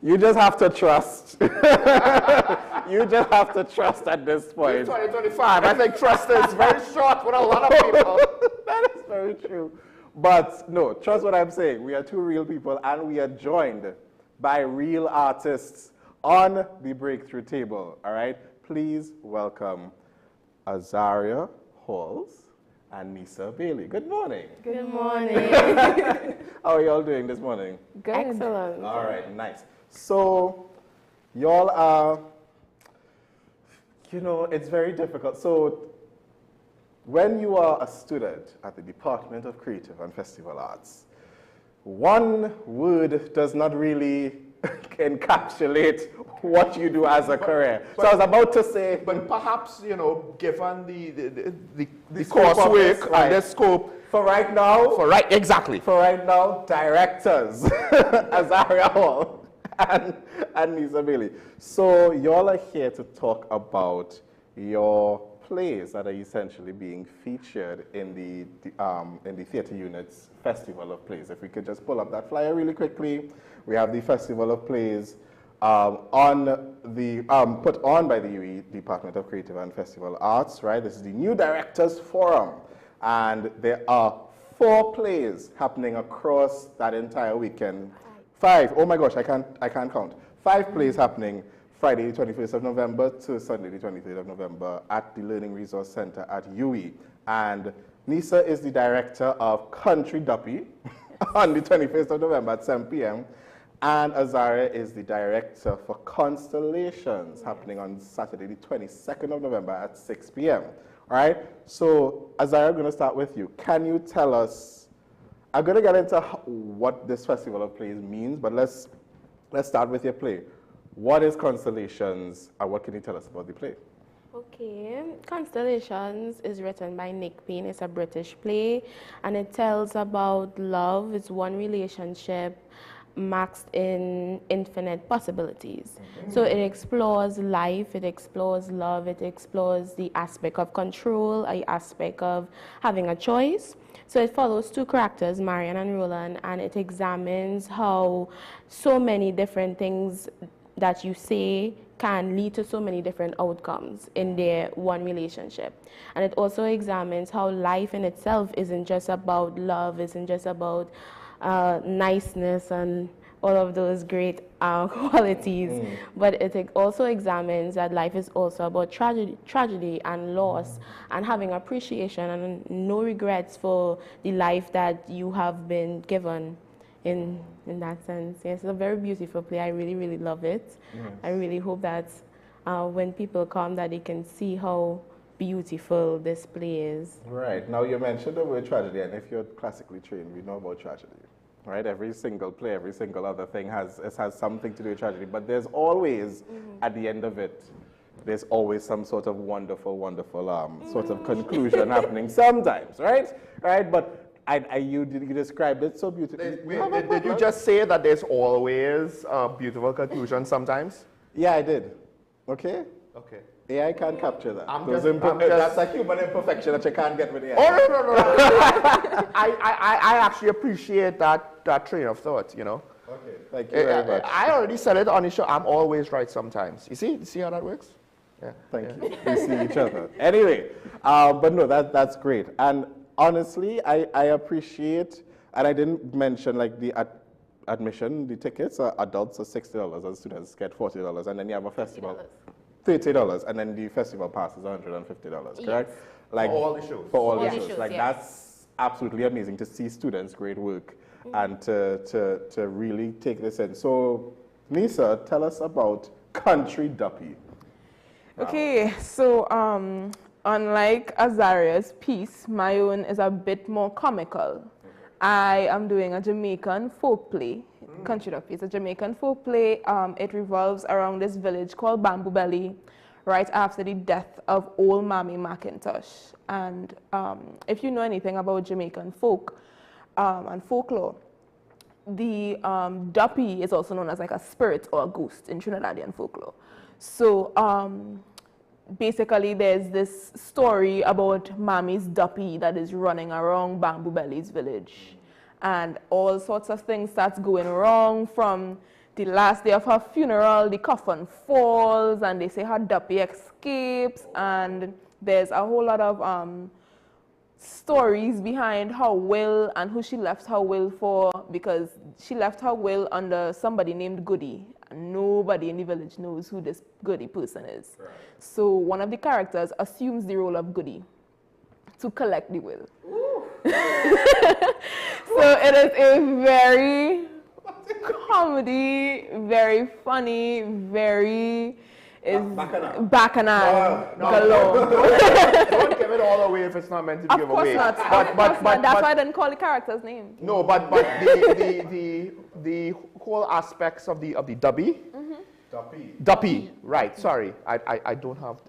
You just have to trust. You just have to trust at this point.
In 2025, I think trust is very short with a lot of people.
That is very true. But no, trust what I'm saying. We are two real people, and we are joined by real artists On the breakthrough table, all right, please welcome Azaria Halls and Nisa Bailey. Good morning.
Good morning.
How are y'all doing this morning?
Good. Excellent.
All right, nice. So, y'all are, you know, it's very difficult. So, when you are a student at the Department of Creative and Festival Arts, one word does not really encapsulate what you do as a career. So I was about to say,
but perhaps, you know, given the
coursework
and the scope
for right now.
Exactly.
For right now, directors, Azaria Hall and Nisa Bailey. So y'all are here to talk about your plays that are essentially being featured in the Theatre Unit's Festival of Plays. If we could just pull up that flyer really quickly. We have the Festival of Plays put on by the UE Department of Creative and Festival Arts, right? This is the New Directors Forum, and there are 4 plays happening across that entire weekend. 5. Oh my gosh, I can't count. 5 plays happening Friday the 21st of November to Sunday the 23rd of November at the Learning Resource Center at UE. And Nisa is the director of Country Duppy on the 21st of November at 7 p.m. And Azaria is the director for Constellations, happening on Saturday the 22nd of November at 6 p.m. All right? So, Azaria, I'm going to start with you. Can you tell us, I'm going to get into what this Festival of Plays means, but let's start with your play. What is Constellations, and what can you tell us about the play?
Okay, Constellations is written by Nick Payne. It's a British play, and it tells about love. It's one relationship maxed in infinite possibilities. So it explores life, it explores love, it explores the aspect of control, the aspect of having a choice. So it follows 2 characters, Marian and Roland, and it examines how so many different things that you say can lead to so many different outcomes in their one relationship. And it also examines how life in itself isn't just about love, isn't just about niceness and all of those great qualities, but it also examines that life is also about tragedy and loss, and having appreciation and no regrets for the life that you have been given in that sense. Yes, it's a very beautiful play. I really, really love it. Yes. I really hope that when people come that they can see how beautiful this play is.
Right. Now you mentioned the word tragedy, and if you're classically trained, we know about tragedy. Right? Every single play, every single other thing has something to do with tragedy, but there's always, at the end of it, there's always some sort of wonderful, sort of conclusion happening sometimes, right? Right? But you described it so beautifully.
Did you just say that there's always a beautiful conclusion sometimes?
Yeah, I did. Okay?
Okay.
AI can't capture that.
That's
a human imperfection that you can't get with AI.
Oh, no. I actually appreciate that train of thought, you know.
Okay, thank you very much.
I already said it on the show. I'm always right sometimes. You see how that works?
Yeah. Thank you. We see each other. Anyway, but no, that's great. And honestly, I appreciate, and I didn't mention like the admission, the tickets, adults are $60 and students get $40, and then you have a festival. $30, and then the festival pass is $150, correct? Yes.
Like, for all the shows.
For all the shows. Like, yes. That's absolutely amazing to see students' great work and to really take this in. So, Nisa, tell us about Country Duppy.
Okay, so unlike Azaria's piece, my own is a bit more comical. I am doing a Jamaican folk play. Country Duppy is a Jamaican folk play. It revolves around this village called Bmobile, right after the death of old Mammy McIntosh. And if you know anything about Jamaican folk and folklore, the Duppy is also known as like a spirit or a ghost in Trinidadian folklore. So basically there's this story about Mammy's Duppy that is running around Bmobile's village. And all sorts of things starts going wrong. From the last day of her funeral, the coffin falls, and they say her Duppy escapes, and there's a whole lot of stories behind her will and who she left her will for, because she left her will under somebody named Goody, and nobody in the village knows who this Goody person is. Right. So one of the characters assumes the role of Goody to collect the will. So it is a very comedy, very funny, very bacchanal galore.
Don't give it all away if it's not meant to be given away.
Of course not. That's why I didn't call the character's name.
No, but the whole aspects of the Dubby. Duppy, right? Sorry, I don't have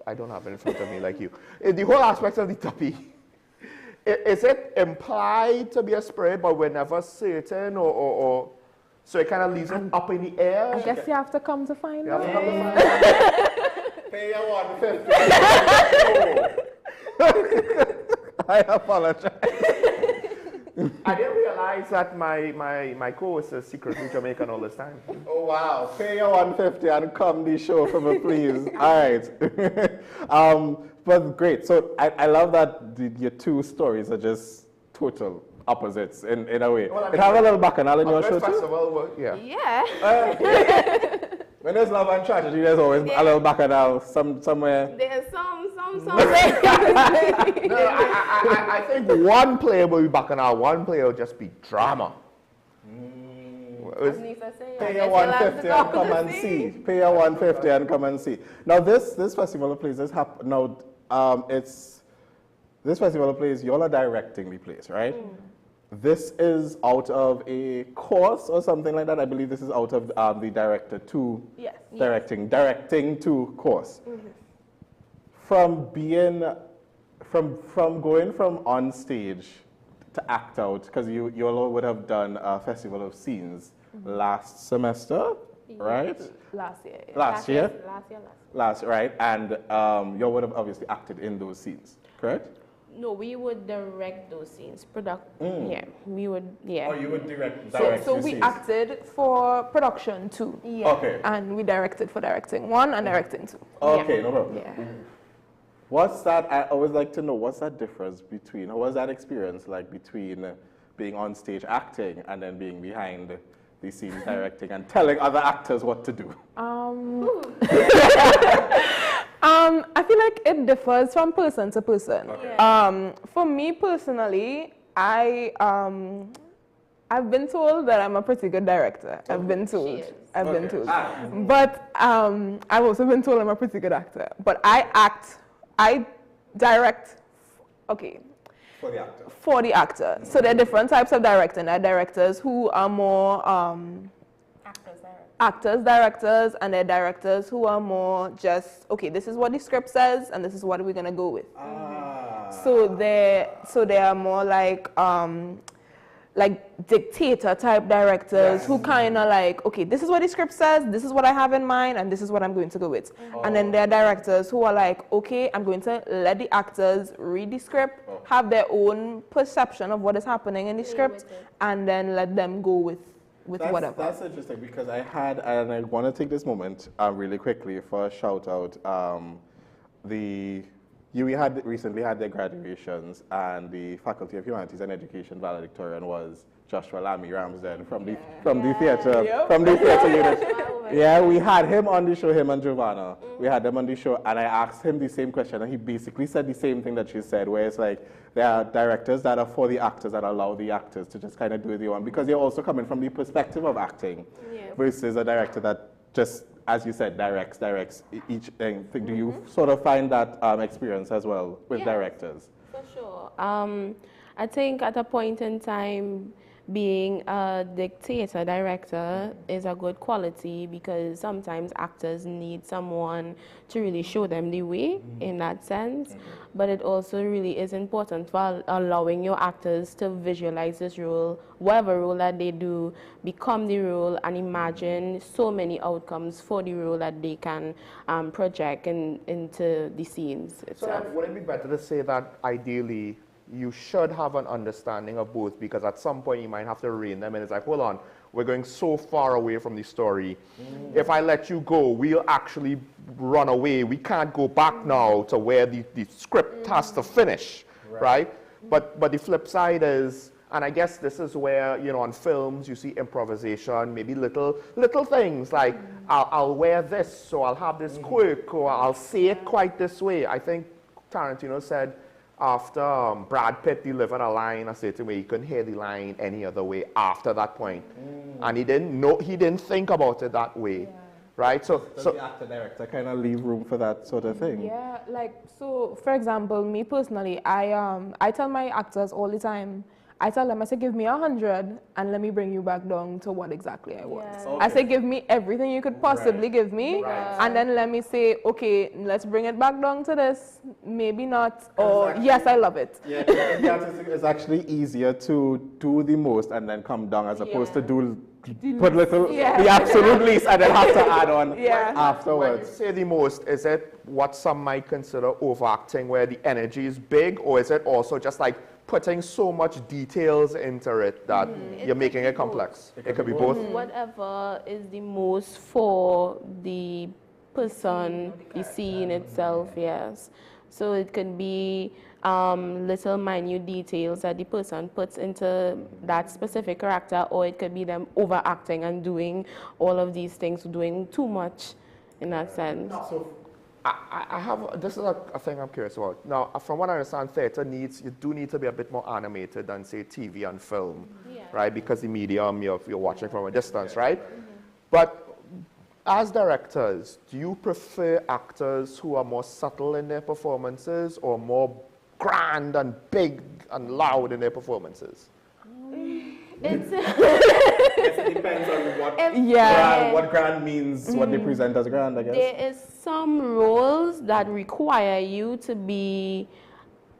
it in front of me like you. The whole aspects of the Duppy. Is it implied to be a spirit, but we're never certain, or so it kind of leaves it up in the air?
I guess you have to come to find out.
Pay your 150.
I apologize. I didn't realize that my co-host is secretly Jamaican all this time.
Oh wow! Pay your 150 and come the show for me, please. All right. But great. So I love that your two stories are just total opposites in a way. Well, it has a little bacchanal in your show too.
Yeah.
When there's love and tragedy, there's always a little bacchanal somewhere.
There's some.
No, I think one player will be bacchanal, one player will just be drama.
Pay your 150 and come and see. Pay your 150 and come and see. Now this festival of plays this happen. Now this festival of plays, y'all are directing the plays, right? This is out of a course or something like that. I believe this is out of the director to directing to course. From going from on stage to act out, because you all would have done a festival of scenes last semester, right?
Last year.
Last year, right? And you all would have obviously acted in those scenes, correct?
No, we would direct those scenes. Yeah, we would. Yeah.
Or you would direct
so we acted for production 2. Yeah.
Okay.
And we directed for directing 1 and directing 2.
Okay,
yeah.
No problem.
Yeah.
What's that? I always like to know what's that difference between, or what's that experience like between being on stage acting and then being behind the scenes directing and telling other actors what to do?
I feel like it differs from person to person. Okay. For me personally, I've been told that I'm a pretty good director. I've been told. But I've also been told I'm a pretty good actor. But I direct, for the actor. So there are different types of directing. There are directors who are more actors, directors, and there are directors who are more just, okay, this is what the script says, and this is what we're gonna go with. So they are more like dictator type directors who kind of like, okay, this is what the script says, this is what I have in mind, and this is what I'm going to go with. And then there are directors who are like, okay, I'm going to let the actors read the script, have their own perception of what is happening in the script, and then let them go with whatever.
That's interesting because I want to take this moment really quickly for a shout out. We recently had their graduations, and the Faculty of Humanities and Education valedictorian was Joshua Lamy Ramsden from the theater unit. Yeah, we had him on the show, him and Giovanna. We had them on the show, and I asked him the same question, and he basically said the same thing that she said, where it's like there are directors that are for the actors that allow the actors to just kind of do what they want, because they're also coming from the perspective of acting, versus a director that just, as you said, directs each thing. Do you sort of find that experience as well with directors?
For sure. I think at a point in time, being a dictator director is a good quality because sometimes actors need someone to really show them the way in that sense. But it also really is important for allowing your actors to visualize this role, whatever role that they do, become the role and imagine so many outcomes for the role that they can project into the scenes itself.
So would it be better to say that ideally you should have an understanding of both, because at some point you might have to rein them in. It's like, hold on, we're going so far away from the story. If I let you go, we'll actually run away. We can't go back now to where the script has to finish, right? But the flip side is, and I guess this is where, you know, on films you see improvisation, maybe little things like I'll wear this, so I'll have this quirk, or I'll say it quite this way. I think Tarantino said after Brad Pitt delivered a line a certain way, he couldn't hear the line any other way after that point. And he didn't think about it that way. Right? So
the actor director kind of leave room for that sort of thing.
Yeah, like, so for example, me personally, I tell my actors all the time, I tell them, I say, give me 100 and let me bring you back down to what exactly I want.
Yeah. Okay.
I say, give me everything you could possibly give me, and then let me say, okay, let's bring it back down to this, maybe not, or yes, I love it.
Yeah, it's actually easier to do the most and then come down as opposed to put the absolute least and then have to add on afterwards.
When you say the most, is it what some might consider overacting where the energy is big, or is it also just like putting so much details into it that you're making it complex? It could be both.
Whatever is the most for the person, the scene itself, yes. So it could be little minute details that the person puts into that specific character, or it could be them overacting and doing all of these things, doing too much in that sense.
I have, this is a thing I'm curious about. Now, from what I understand, theater you do need to be a bit more animated than, say, TV and film, right? Because the medium, you're watching from a distance, right? But as directors, do you prefer actors who are more subtle in their performances or more grand and big and loud in their performances?
It depends on what grand means, what they present as grand, I guess.
There is some roles that require you to be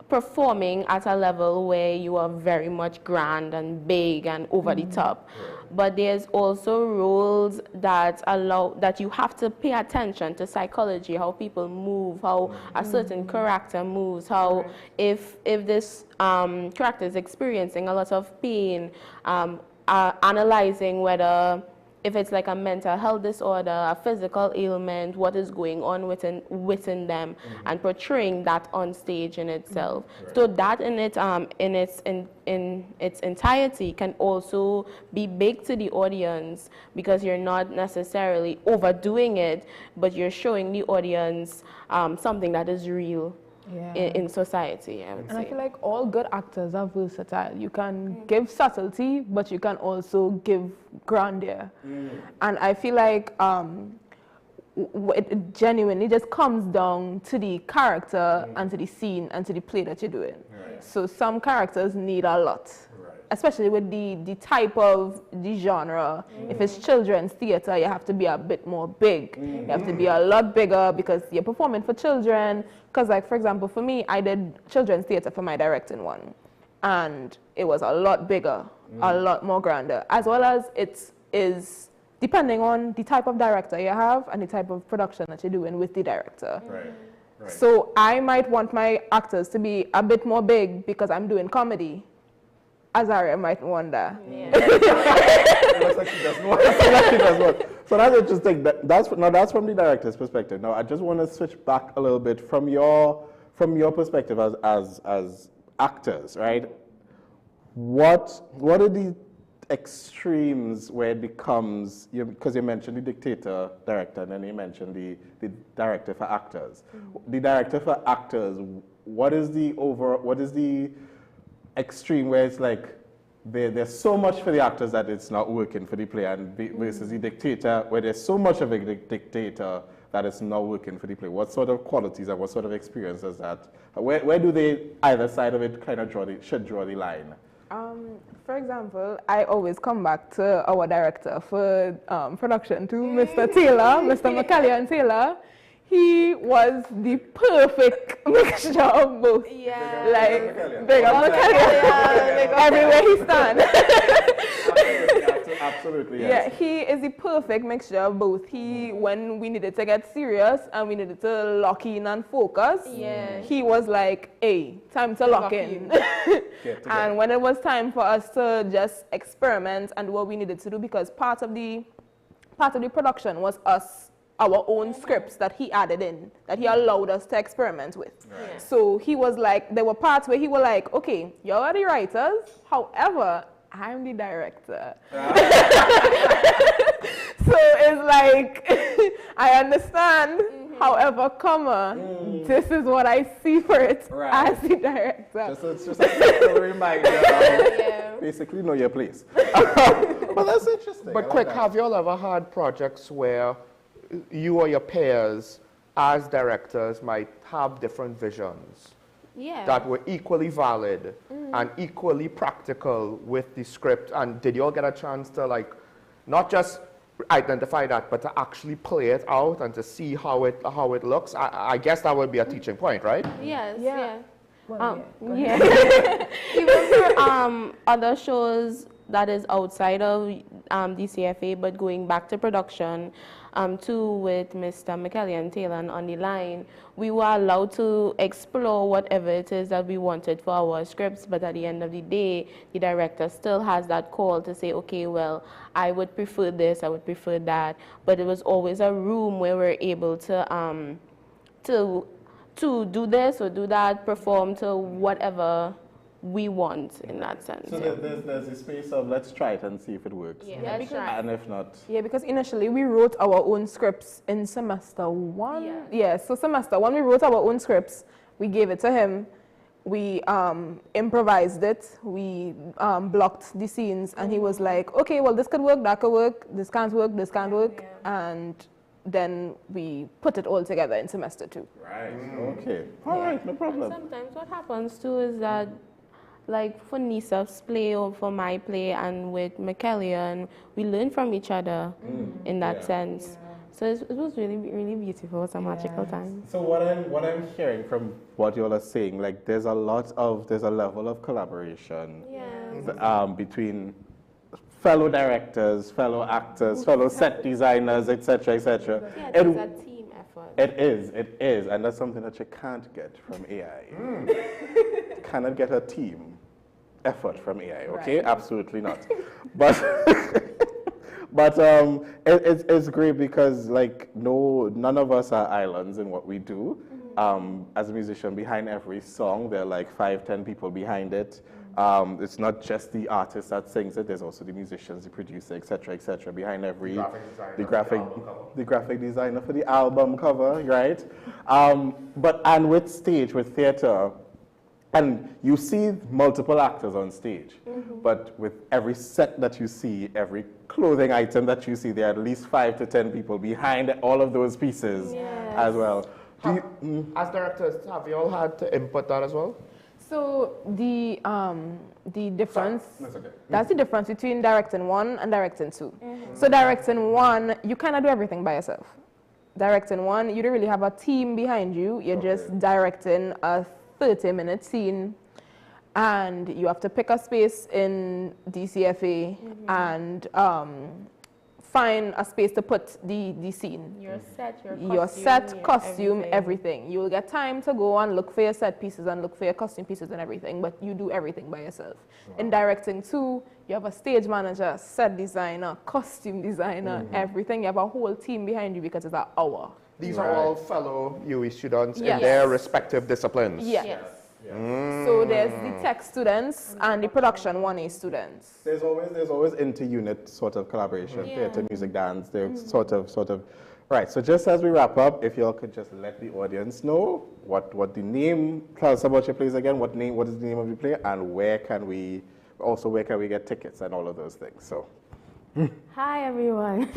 performing at a level where you are very much grand and big and over the top. But there's also roles that that you have to pay attention to psychology, how people move, how a certain character moves, how if this character is experiencing a lot of pain, analyzing whether if it's like a mental health disorder, a physical ailment, what is going on within them, and portraying that on stage in itself. So that in its entirety can also be big to the audience, because you're not necessarily overdoing it, but you're showing the audience something that is real. In society, I would say.
I feel like all good actors are versatile. You can give subtlety, but you can also give grandeur. And I feel like it genuinely just comes down to the character and to the scene and to the play that you're doing. So some characters need a lot. Especially with the type of the genre. If it's children's theater, you have to be a bit more big. You have to be a lot bigger because you're performing for children. Because, like, for example, for me, I did children's theater for my directing one. And it was a lot bigger, a lot more grander. As well as it is depending on the type of director you have and the type of production that you're doing with the director. So I might want my actors to be a bit more big because I'm doing comedy. Azaria might wonder.
It looks like she doesn't want to. So that's interesting. That's from the director's perspective. Now I just want to switch back a little bit from your perspective as actors, right? What are the extremes where it becomes, because you mentioned the dictator director and then you mentioned the director for actors. The director for actors, what is the extreme where it's like there's so much for the actors that it's not working for the player, and versus the dictator where there's so much of a dictator that it's not working for the player? What sort of qualities and what sort of experience does that? Where do they, either side of it, kind of should draw the line?
For example, I always come back to our director for production too, Mr. Taylor, Mr. McCallion Taylor. He was the perfect mixture of both. Like, big up McCallion, everywhere he stands.
Absolutely, yes.
Yeah, he is the perfect mixture of both. When we needed to get serious and we needed to lock in and focus, he was like, hey, time to lock in. And when it was time for us to just experiment and do what we needed to do, because part of the production was us our own scripts that he added in, that he allowed us to experiment with.
Right.
So he was like, there were parts where he was like, okay, you're the writers, however, I'm the director. So it's like, I understand, however, this is what I see for it as the director.
It's just a reminder. Basically, know your place. But that's interesting.
But quick, have you all ever had projects where you or your peers as directors might have different visions that were equally valid and equally practical with the script? And did you all get a chance to, like, not just identify that, but to actually play it out and to see how it looks? I guess that would be a teaching point, right?
Yes,
Well,
Even for other shows that is outside of DCFA, but going back to production, too, with Mr. McKellian Taylor on the line, we were allowed to explore whatever it is that we wanted for our scripts, but at the end of the day, the director still has that call to say, okay, well, I would prefer this, I would prefer that, but it was always a room where we're able to do this or do that, perform to whatever we want in that sense.
So there's a space of let's try it and see if it works. And if not.
Yeah, because initially we wrote our own scripts in semester 1. So semester 1 we wrote our own scripts. We gave it to him. We improvised it. We blocked the scenes, and he was like, okay, well, this could work, that could work, this can't work, this can't work. And then we put it all together in semester 2.
Right. Okay. All right, no problem.
And sometimes what happens too is that, like for Nisa's play or for my play and with McKellian, we learn from each other in that sense. So it was really, really beautiful. It was a magical time.
So what I'm hearing from what you all are saying, like there's a level of collaboration between fellow directors, fellow actors, fellow set designers, etc., etc.
Yeah, it's a team effort.
It is, and that's something that you can't get from AI. You cannot get a team effort from AI, okay? Right. Absolutely not. But it's great because like none of us are islands in what we do. As a musician, behind every song, there are like 5-10 people behind it. It's not just the artist that sings it. There's also the musicians, the producer, etc., behind every the graphic designer for the album cover, right? And with theater, and you see multiple actors on stage, but with every set that you see, every clothing item that you see, there are at least 5 to 10 people behind all of those pieces as well.
As directors, have you all had to input that as well?
So the difference, that's the difference between directing 1 and directing 2. So directing 1, you cannot do everything by yourself. Directing 1, you don't really have a team behind you. You're just directing a 30-minute scene, and you have to pick a space in DCFA and find a space to put the scene. Your set, costume, everything. You'll get time to go and look for your set pieces and look for your costume pieces and everything, but you do everything by yourself. In directing 2, you have a stage manager, set designer, costume designer, everything. You have a whole team behind you because it's an hour.
These are all fellow UE students in their respective disciplines.
Yes. So there's the tech students and the production 1A students.
There's always inter-unit sort of collaboration, theater, music, dance. There's sort of. Right. So just as we wrap up, if y'all could just let the audience know what the name. Tell us about your plays again. What is the name of your play, and where can we get tickets and all of those things. So.
Hi everyone.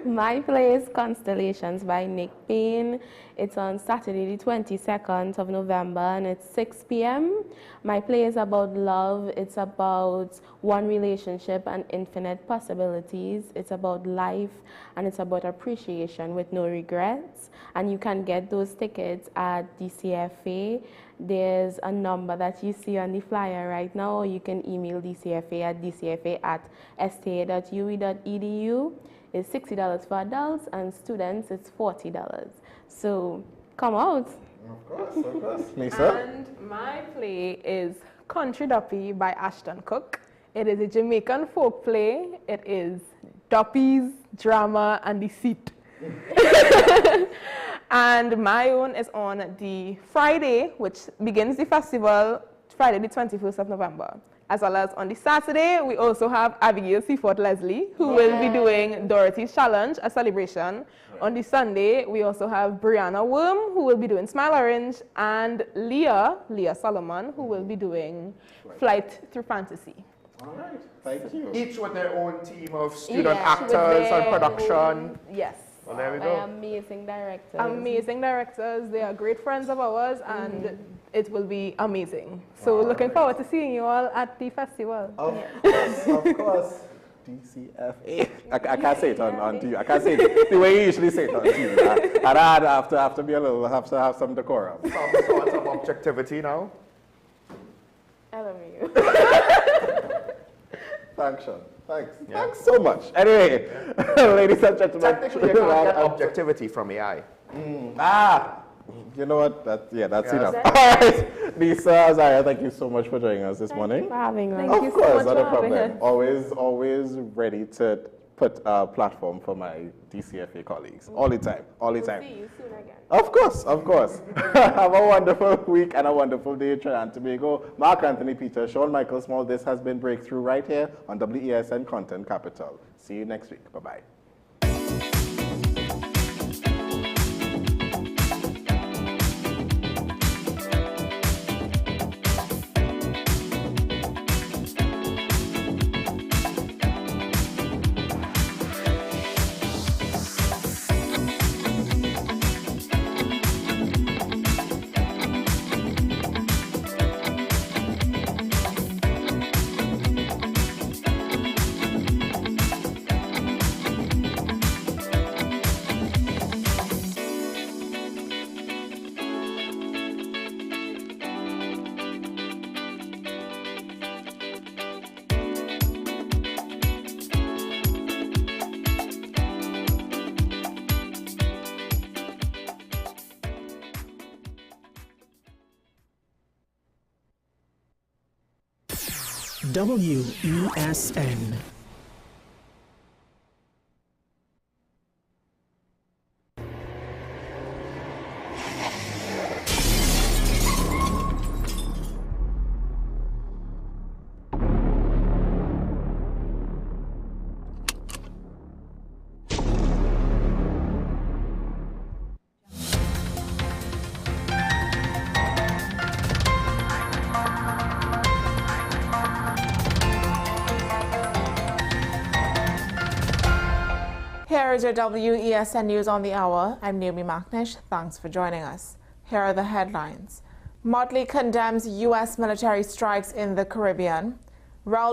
My play is Constellations by Nick Payne. It's on Saturday the 22nd of November and it's 6 p.m. My play is about love. It's about one relationship and infinite possibilities. It's about life and it's about appreciation with no regrets. And you can get those tickets at DCFA. There's a number that you see on the flyer right now, or you can email DCFA at dcfa@sta.ue.edu. It's $60 for adults, and students it's $40. So come out.
Of course. Lisa?
And my play is Country Duppy by Ashton Cook. It is a Jamaican folk play. It is duppies, drama, and deceit. And my own is on the Friday, which begins the festival, Friday the 21st of November. As well as on the Saturday, we also have Abigail Seaford Leslie, who will be doing Dorothy's Challenge, a celebration. On the Sunday, we also have Brianna Worm, who will be doing Smile Orange, and Leah Solomon, who will be doing Flight Through Fantasy.
All right, thank you.
Each with their own team of student actors and production.
Yes.
Well, there we go.
Amazing directors.
Amazing directors. They are great friends of ours, and it will be amazing. So looking forward to seeing you all at the festival.
Of course. DCFA. I can't say it on TV. I can't say it the way you usually say it on TV. I have to be a little, have to have some decorum.
Some sort of objectivity now.
I love you.
Thanks, Sean. Thanks. Yeah. Thanks so much. Anyway, ladies and gentlemen.
Technically, you can't get objectivity from AI.
You know what? That's enough. All right. Lisa, Zaya, thank you so much for joining us this morning.
Thank you for having us.
Thank you so much
not a
for having
problem.
us.
Always ready to put a platform for my DCFA colleagues. All the time. All the time.
See you soon again.
Of course. Have a wonderful week and a wonderful day in Trinidad and Tobago. Mark Anthony Peter, Sean Michael Small. This has been Breakthrough right here on WESN Content Capital. See you next week. Bye-bye.
WESN.
Here is your WESN News on the Hour. I'm Naomi Maknish. Thanks for joining us. Here are the headlines. Motley condemns U.S. military strikes in the Caribbean. Raul